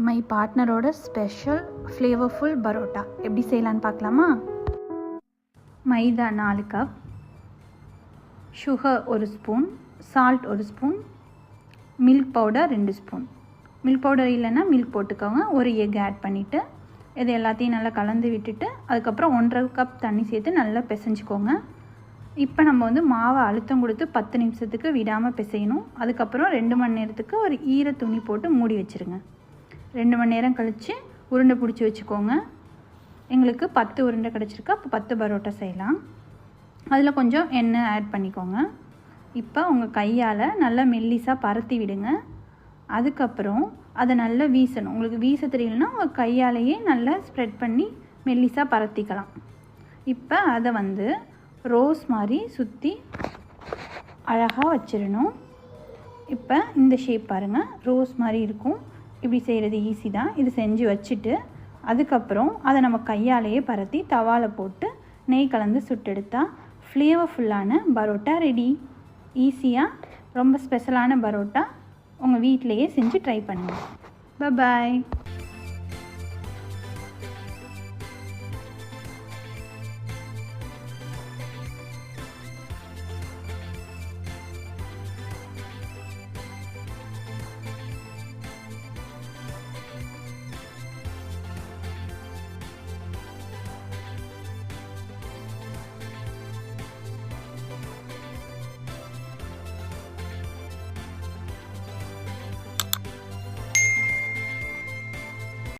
My பார்ட்னரோட special flavourful parotta எப்படி செய்யலான்னு பார்க்கலாமா? மைதா 4 cup, sugar 1 spoon, salt 1 spoon, milk powder 2 spoon. Milk powder இல்லைன்னா milk போட்டுக்கோங்க. ஒரு எக் ஆட் பண்ணிவிட்டு இது எல்லாத்தையும் நல்லா கலந்து விட்டுட்டு அதுக்கப்புறம் 1.5 கப் தண்ணி சேர்த்து நல்லா பிசைஞ்சிக்கோங்க. இப்போ நம்ம மாவை அழுத்தம் கொடுத்து 10 நிமிஷத்துக்கு விடாமல் பிசையணும். அதுக்கப்புறம் 2 மணி நேரத்துக்கு ஒரு ஈர துணி போட்டு மூடி வச்சுருங்க. 2 மணி நேரம் கழித்து உருண்டை பிடிச்சி வச்சுக்கோங்க. எங்களுக்கு 10 உருண்டை கிடச்சிருக்கு. அப்போ 10 பரோட்டா செய்யலாம். அதில் கொஞ்சம் எண்ணெய் ஆட் பண்ணிக்கோங்க. இப்போ உங்கள் கையால் நல்லா மெல்லிஸாக பரத்தி விடுங்க. அதுக்கப்புறம் அதை நல்லா வீசணும். உங்களுக்கு வீச தெரியலனா உங்கள் கையாலேயே நல்லா ஸ்ப்ரெட் பண்ணி மெல்லிஸாக பரத்திக்கலாம். இப்போ அதை ரோஸ் மாதிரி சுற்றி அழகாக வச்சிடணும். இப்போ இந்த ஷேப் பாருங்கள், ரோஸ் மாதிரி இருக்கும். இப்படி செய்கிறது ஈஸி தான். இது செஞ்சு வச்சுட்டு அதுக்கப்புறம் அதை நம்ம கையாலேயே பரத்தி தவாவில் போட்டு நெய் கலந்து சுட்டெடுத்தால் ஃப்ளேவர்ஃபுல்லான பரோட்டா ரெடி. ஈஸியாக ரொம்ப ஸ்பெஷலான பரோட்டா உங்கள் வீட்டிலையே செஞ்சு ட்ரை பண்ணுங்கள். பாய்.